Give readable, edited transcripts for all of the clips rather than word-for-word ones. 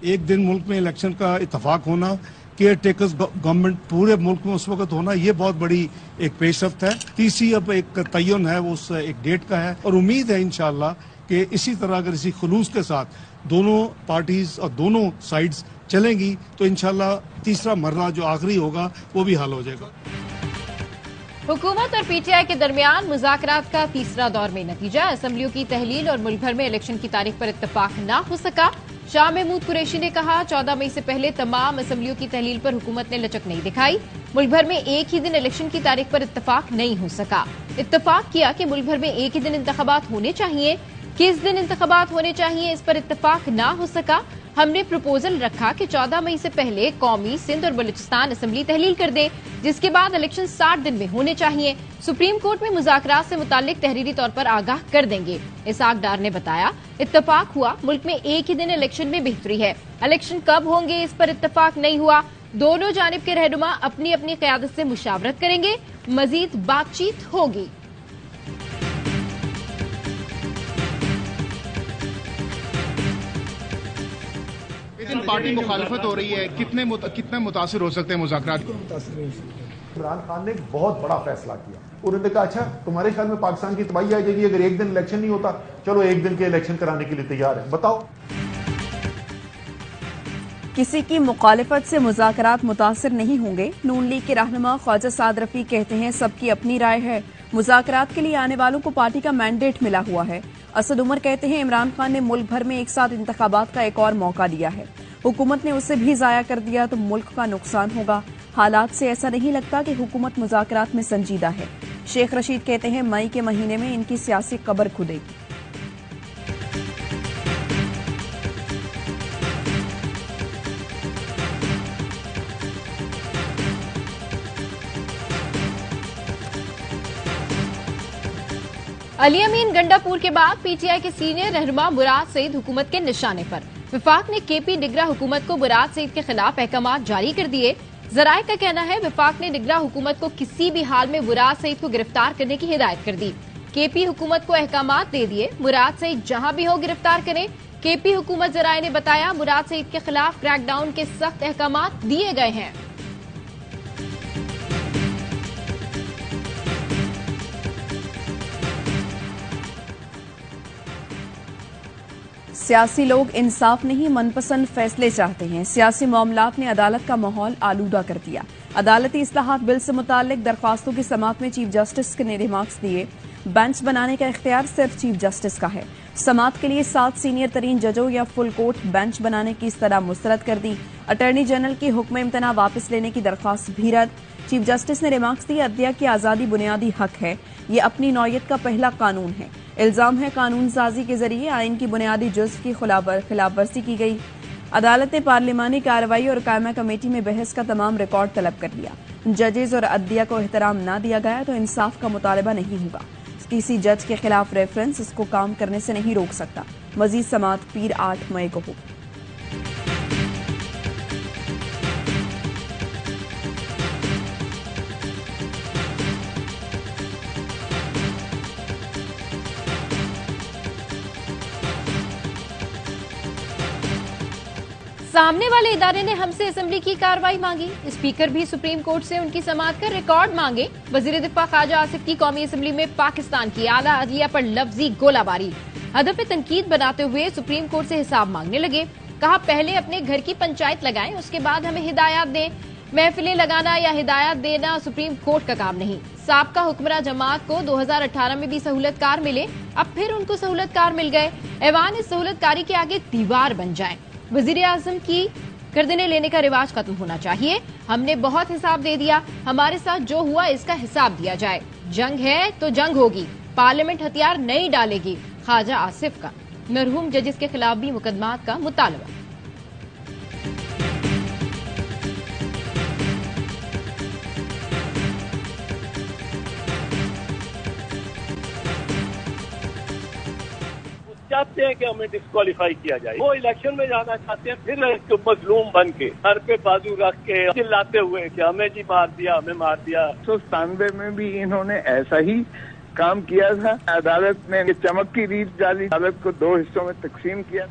एक दिन मुल्क में इलेक्शन का इत्तेफाक होना, केयर टेकर्स गवर्नमेंट पूरे मुल्क में उस वक्त होना, ये बहुत बड़ी एक पेशरफ्त है। तीसरी अब एक तयन है, वो उस एक डेट का है और उम्मीद है इंशाअल्लाह कि इसी तरह अगर इसी खुलूस के साथ दोनों पार्टीज और दोनों साइड्स चलेंगी तो इंशाअल्लाह तीसरा मर्रा जो आखिरी होगा वो भी हल हो जाएगा। हुकूमत और पीटीआई के दरमियान मुज़ाकरात का तीसरा दौर में नतीजा, असेंबलियों की तहलील और मुल्क भर में इलेक्शन की तारीख पर इत्तेफाक न हो सका। शाह महमूद कुरैशी ने कहा 14 मई से पहले तमाम असेंबलियों की तहलील पर हुकूमत ने लचक नहीं दिखाई। मुल्क भर में एक ही दिन इलेक्शन की तारीख पर इत्तेफाक नहीं हो सका। इत्तेफाक किया कि मुल्क भर में एक ही दिन इंतखाबात होने चाहिए, किस दिन इंतखाबात होने चाहिए इस पर इत्तेफाक न हो सका। हमने प्रपोजल रखा कि 14 मई से पहले कौमी, सिंध और बलूचिस्तान असेंबली तहलील कर दे, जिसके बाद इलेक्शन 60 दिन में होने चाहिए। सुप्रीम कोर्ट में मुज़ाकरात से मुतालिक तहरीरी तौर पर आगाह कर देंगे। इसाक डार ने बताया इत्तेफाक हुआ, मुल्क में एक ही दिन इलेक्शन में बेहतरी है। इलेक्शन कब होंगे इस पर इत्तेफाक नहीं हुआ। दोनों जानिब के रहनुमा अपनी अपनी क़यादत से मुशावरत करेंगे, मजीद बातचीत होगी। पार्टी मुखालफत हो रही है, कितने मुतासिर हो सकते हैं मुज़ाकरात? इमरान खान ने एक बहुत बड़ा फैसला किया। उन्होंने कहा अच्छा तुम्हारे ख्याल में पाकिस्तान की तबाही आ जाएगी अगर एक दिन इलेक्शन नहीं होता, चलो एक दिन के इलेक्शन कराने के लिए तैयार है। बताओ किसी की मुखालिफत से मुज़ाकरात मुतासिर नहीं होंगे। नून लीग के रहनुमा ख्वाजा साद रफी कहते हैं सबकी अपनी राय है, मुज़ाकरात के लिए आने वालों को पार्टी का मैंडेट मिला हुआ है। असद उमर कहते हैं इमरान खान ने मुल्क भर में एक साथ इंतखाबात का एक और मौका दिया है, हुकूमत ने उसे भी जाया कर दिया तो मुल्क का नुकसान होगा। हालात से ऐसा नहीं लगता कि हुकूमत मुज़ाकरात में संजीदा है। शेख रशीद कहते हैं मई के महीने में इनकी सियासी कब्र खुदेगी। अली अमीन गंडापुर के बाद पीटीआई के सीनियर रहनुमा मुराद सईद हुकूमत के निशाने पर। विफाक ने केपी निगरा हुकूमत को मुराद सईद के खिलाफ अहकामात जारी कर दिए। जराए का कहना है विफाक ने निगरा हुकूमत को किसी भी हाल में मुराद सईद को गिरफ्तार करने की हिदायत कर दी। केपी हुकूमत को अहकामात दे दिए, मुराद सईद जहां भी हो गिरफ्तार करें। केपी हुकूमत जराए ने बताया मुराद सईद के खिलाफ क्रैकडाउन के सख्त अहकामात दिए गए हैं। सियासी लोग इंसाफ नहीं मनपसंद फैसले चाहते हैं। सियासी मामलात ने अदालत का माहौल आलूदा कर दिया। अदालती इस्लाहात बिल से मुतालिक दरख्वास्तों की समाअत में चीफ जस्टिस ने रिमार्क्स दिए। बेंच बनाने का इख्तियार सिर्फ चीफ जस्टिस का है। समाअत के लिए 7 सीनियर तरीन जजों या फुल कोर्ट बेंच बनाने की इस्तदा मुस्तरद कर दी। अटॉर्नी जनरल की हुक्म इम्तना वापस लेने की दरख्वास्त भी रद्द। चीफ जस्टिस ने रिमार्क्स दी अदलिया की आज़ादी बुनियादी हक है, ये अपनी नौयत का पहला कानून है। इल्जाम है कानून साजी के जरिए आइन की बुनियादी जुज़्व की खिलाफ वर्जी की गई। अदालत ने पार्लिमानी कार्रवाई और कायमा कमेटी में बहस का तमाम रिकॉर्ड तलब कर लिया। जजेज और अदलिया को एहतराम न दिया गया तो इंसाफ का मुतालबा नहीं होगा। किसी जज के खिलाफ रेफरेंस इसको काम करने से नहीं रोक सकता। मजीद समाअत पीर 8 मई को होगी। सामने वाले इदारे ने हमसे असेंबली की कार्रवाई मांगी। स्पीकर भी सुप्रीम कोर्ट से उनकी समाअत का रिकॉर्ड मांगे। वजीर दिफा ख्वाजा आसिफ की कौमी असेंबली में पाकिस्तान की आला अदलिया पर लफ्जी गोलाबारी। हदफ तनकीद बनाते हुए सुप्रीम कोर्ट से हिसाब मांगने लगे। कहा पहले अपने घर की पंचायत लगाएं, उसके बाद हमें हिदायत दें। महफिलें लगाना या हिदायत देना सुप्रीम कोर्ट का काम नहीं। साबका हुक्मरान जमात को 2018 में भी सहूलतकार मिले, अब फिर उनको सहूलतकार मिल गए। ऐवान इस सहूलतकारी के आगे दीवार बन जाए। वजीर आजम की गर्दनें लेने का रिवाज खत्म होना चाहिए। हमने बहुत हिसाब दे दिया, हमारे साथ जो हुआ इसका हिसाब दिया जाए। जंग है तो जंग होगी, पार्लियामेंट हथियार नहीं डालेगी। ख्वाजा आसिफ का मरहूम जजेस के खिलाफ भी मुकदमात का मुतालबा। चाहते हैं कि हमें डिस्क्वालीफाई किया जाए। वो इलेक्शन में जाना चाहते हैं, फिर मजलूम बन के सर पे बाजू रख के चिल्लाते हुए कि हमें जी मार दिया, हमें मार दिया। 1997 में भी इन्होंने ऐसा ही काम किया था। अदालत ने चमक की रीत डाली, अदालत को 2 हिस्सों में तकसीम किया।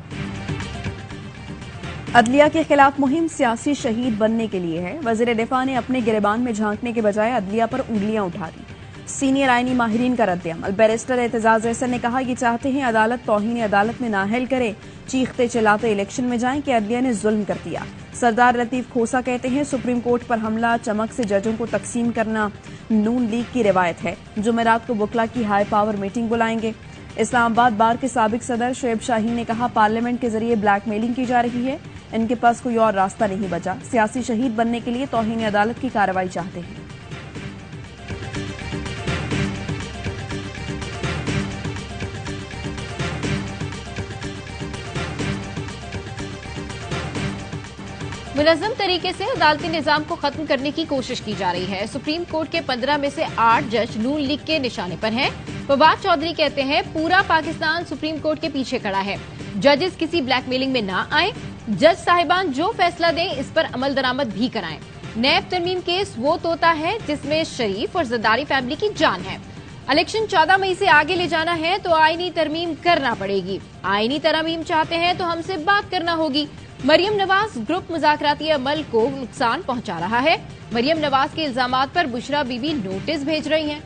अदलिया के खिलाफ मुहिम सियासी शहीद बनने के लिए है। वजीर दिफा ने अपने गिरबान में झांकने के बजाय अदलिया पर उंगलियां उठा दी। सीनियर आईनी माहिरीन का रद्द-ए-अमल। बैरिस्टर एतजाज अहसन ने कहा, ये चाहते हैं अदालत तौहीन अदालत में नाअहल करे, चीखते चिल्लाते इलेक्शन में जाएं कि अदलिया ने जुल्म कर दिया। सरदार लतीफ खोसा कहते हैं, सुप्रीम कोर्ट पर हमला, चमक से जजों को तकसीम करना नून लीग की रिवायत है। जुमेरात को बुकला की हाई पावर मीटिंग बुलाएंगे। इस्लामाबाद बार के साबिक सदर शुएब शाहीन ने कहा, पार्लियामेंट के जरिए ब्लैकमेलिंग की जा रही है, इनके पास कोई और रास्ता नहीं बचा। सियासी शहीद बनने के लिए तौहीन अदालत की कार्रवाई चाहते हैं। मुनज़्ज़म तरीके से अदालती निजाम को खत्म करने की कोशिश की जा रही है। सुप्रीम कोर्ट के 15 में से 8 जज नून लीग के निशाने पर हैं। फवाद चौधरी कहते हैं, पूरा पाकिस्तान सुप्रीम कोर्ट के पीछे खड़ा है, जजेस किसी ब्लैकमेलिंग में ना आए, जज साहिबान जो फैसला दें इस पर अमल दरामद भी कराएं। नैब तरमीम केस वो तोता है जिसमें शरीफ और जरदारी फैमिली की जान है। इलेक्शन 14 मई से आगे ले जाना है तो आईनी तरमीम करना पड़ेगी। आईनी तरमीम चाहते हैं तो हमसे बात करना होगी। मरियम नवाज ग्रुप मुज़ाकराती अमल को नुकसान पहुंचा रहा है। मरियम नवाज के इल्जामात पर बुशरा बीबी नोटिस भेज रही हैं।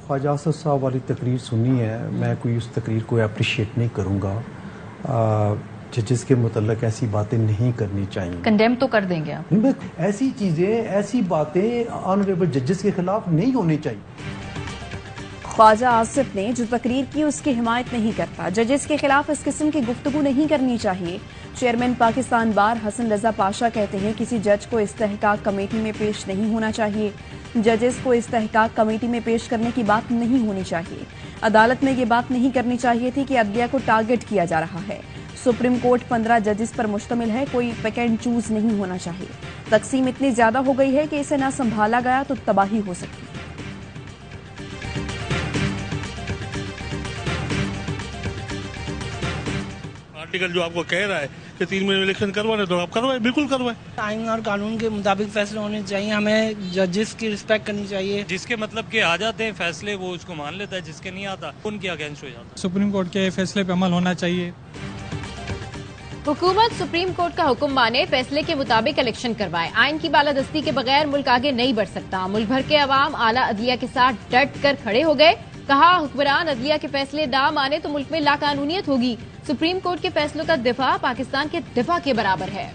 ख्वाजा आसफ साहब वाली तकरीर सुनी है, मैं कोई उस तकरीर को अप्रिशिएट नहीं करूँगा। जजेस के मुतल्लक ऐसी बातें नहीं करनी चाहिए। कंडेम तो कर देंगे आप? ऐसी चीज़ें, ऐसी बातें ऑनरेबल जजेस के खिलाफ नहीं होनी चाहिए। ख्वाजा आसिफ ने जो तकरीर की उसकी हिमायत नहीं करता। जजेस के खिलाफ इस किस्म की गुफ्तगू नहीं करनी चाहिए। चेयरमैन पाकिस्तान बार हसन रजा पाशा कहते हैं, किसी जज को इस्तेहकाक कमेटी में पेश नहीं होना चाहिए। जजेस को इस्तेहकाक कमेटी में पेश करने की बात नहीं होनी चाहिए। अदालत में ये बात नहीं करनी चाहिए थी कि अदलिया को टारगेट किया जा रहा है। सुप्रीम कोर्ट 15 जजेस पर मुश्तमिल है, कोई पिक एंड चूज नहीं होना चाहिए। तकसीम इतनी ज्यादा हो गई है कि इसे ना संभाला गया तो तबाही हो सकती है। आर्टिकल जो आपको कह रहा है कि 3 महीने इलेक्शन करवाने, तो आप करवाए, बिल्कुल करवाए। आइन और कानून के मुताबिक फैसले होने चाहिए। हमें जजेस की रिस्पेक्ट करनी चाहिए। जिसके मतलब के आ जाते हैं फैसले वो उसको मान लेता है, जिसके नहीं आता उनके अगेंस्ट हो जाता है। सुप्रीम कोर्ट के फैसले पे अमल होना चाहिए। हुकूमत सुप्रीम कोर्ट का हुक्म माने, फैसले के मुताबिक इलेक्शन करवाए। आइन की बालादस्ती के बगैर मुल्क आगे नहीं बढ़ सकता। मुल्क भर के अवाम आला अदलिया के साथ डट कर खड़े हो गए। कहा, हुक्मरान अदलिया के फैसले ना माने तो मुल्क में लाकानूनियत होगी। सुप्रीम कोर्ट के फैसलों का दिफा पाकिस्तान के दिफा के बराबर है।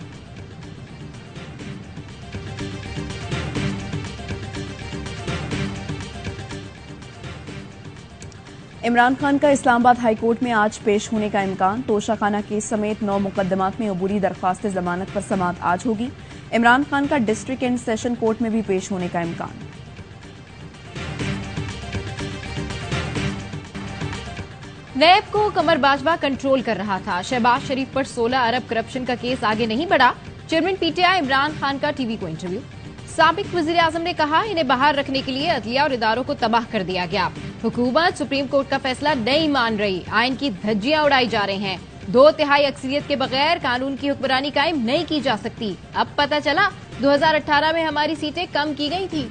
इमरान खान का इस्लामाबाद हाई कोर्ट में आज पेश होने का इम्कान। तोशाखाना केस समेत 9 मुकदमात में अबूरी दरख्वास्त जमानत पर समाअत आज होगी। इमरान खान का डिस्ट्रिक्ट एंड सेशन कोर्ट में भी पेश होने का इम्कान। नैब को कमर बाजवा कंट्रोल कर रहा था। शहबाज शरीफ पर 16 अरब करप्शन का केस आगे नहीं बढ़ा। चेयरमैन पीटीआई इमरान खान का टीवी को इंटरव्यू। साबिक वजीर आजम ने कहा, इन्हें बाहर रखने के लिए अदलिया और इदारों को तबाह कर दिया गया। हुकूमत सुप्रीम कोर्ट का फैसला नहीं मान रही, आइन की धज्जियां उड़ाई जा रही हैं। 2/3 अक्सरियत के बगैर कानून की हुक्मरानी कायम नहीं की जा सकती। अब पता चला 2018 में हमारी सीटें कम की गई थी।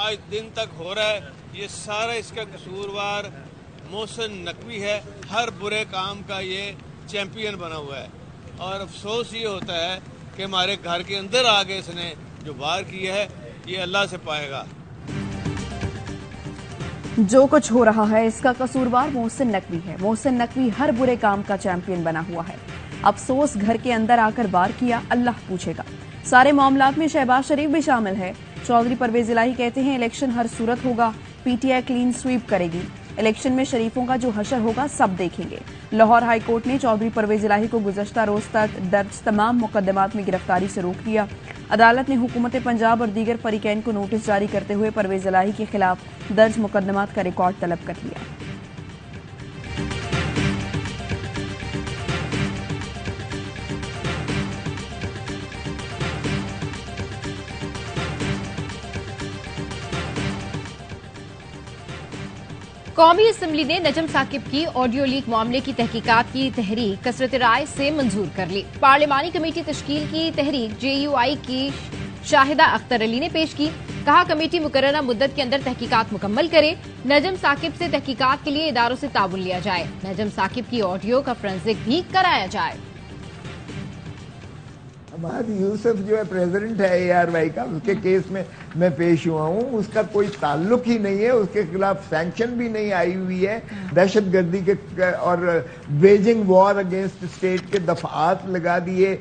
आज दिन तक हो रहा है, ये सारा इसका कसूरवार मोहसिन नकवी है। हर बुरे काम का ये चैंपियन बना हुआ है। और अफसोस ये होता है कि हमारे घर के अंदर आके इसने जो वार किया है ये अल्लाह से पाएगा। जो कुछ हो रहा है इसका कसूरवार मोहसिन नकवी है। मोहसिन नकवी हर बुरे काम का चैंपियन बना हुआ है। अफसोस घर के अंदर आकर वार किया, अल्लाह पूछेगा। सारे मामलात में शहबाज शरीफ भी शामिल है। चौधरी परवेज इलाही कहते हैं, इलेक्शन हर सूरत होगा, पीटीआई क्लीन स्वीप करेगी। इलेक्शन में शरीफों का जो हशर होगा सब देखेंगे। लाहौर हाई कोर्ट ने चौधरी परवेज इलाही को गुज़श्ता रोज तक दर्ज तमाम मुकदमात में गिरफ्तारी से रोक दिया। अदालत ने हुकूमत पंजाब और दीगर फरीकैन को नोटिस जारी करते हुए परवेज इलाही के खिलाफ दर्ज मुकदमात का रिकॉर्ड तलब कर लिया। कौमी असम्बली ने नजम साकिब की ऑडियो लीक मामले की तहकीकात की तहरीक कसरत राय से मंजूर कर ली। पार्लिमानी कमेटी तश्कील की तहरीक JUI की शाहिदा अख्तर अली ने पेश की। कहा कमेटी मुकर्ररा मुद्दत के अंदर तहकीकात मुकम्मल करे। नजम साकिब से तहकीकात के लिए इदारों से ताउन लिया जाए। नजम साकिब की ऑडियो का फोरेंसिक भी कराया जाए। अहमद यूसुफ जो है प्रेसिडेंट है ARY का, उसके केस में मैं पेश हुआ हूँ। उसका कोई ताल्लुक ही नहीं है, उसके खिलाफ सैंक्शन भी नहीं आई हुई है। दहशतगर्दी के और वेजिंग वॉर अगेंस्ट स्टेट के दफात लगा दिए,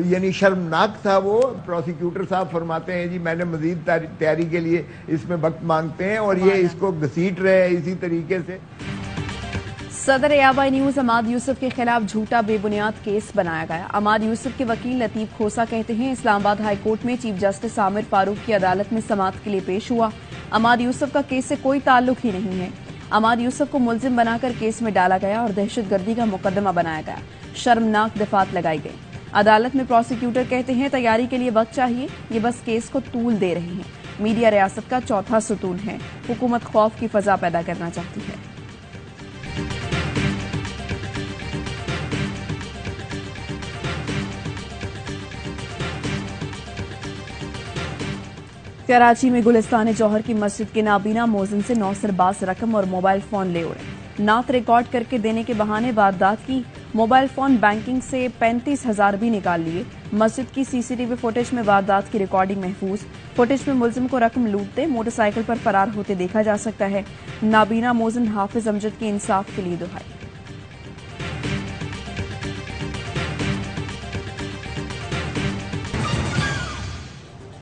यानी शर्मनाक था वो। प्रोसिक्यूटर साहब फरमाते हैं जी मैंने मजीद तैयारी के लिए इसमें वक्त मांगते हैं और ये इसको घसीट रहे हैं इसी तरीके से। सदर ARY न्यूज अहमद यूसुफ के खिलाफ झूठा बेबुनियाद केस बनाया गया। अहमद यूसुफ के वकील लतीफ खोसा कहते हैं इस्लामाबाद हाई कोर्ट में चीफ जस्टिस आमिर फारूक की अदालत में समाअत के लिए पेश हुआ। अहमद यूसुफ का केस से कोई ताल्लुक ही नहीं है। अहमद यूसुफ को मुलजिम बनाकर केस में डाला गया और दहशतगर्दी का मुकदमा बनाया गया। शर्मनाक दफात लगाई गई। अदालत में प्रोसिक्यूटर कहते हैं तैयारी के लिए वक्त चाहिए, ये बस केस को तूल दे रहे हैं। मीडिया रियासत का चौथा सुतून है। हुकूमत खौफ की फजा पैदा करना चाहती है। कराची में गुलिस्तान जौहर की मस्जिद के नाबीना मोज़िन से 9 सरबाज रकम और मोबाइल फोन ले उड़े। नात रिकॉर्ड करके देने के बहाने वारदात की। मोबाइल फोन बैंकिंग से 35,000 भी निकाल लिए। मस्जिद की CCTV फुटेज में वारदात की रिकॉर्डिंग महफूज। फुटेज में मुलजिम को रकम लूटते मोटरसाइकिल पर फरार होते देखा जा सकता है। नाबीना मोज़िन हाफिज अमजद की इंसाफ के लिए दुहाई।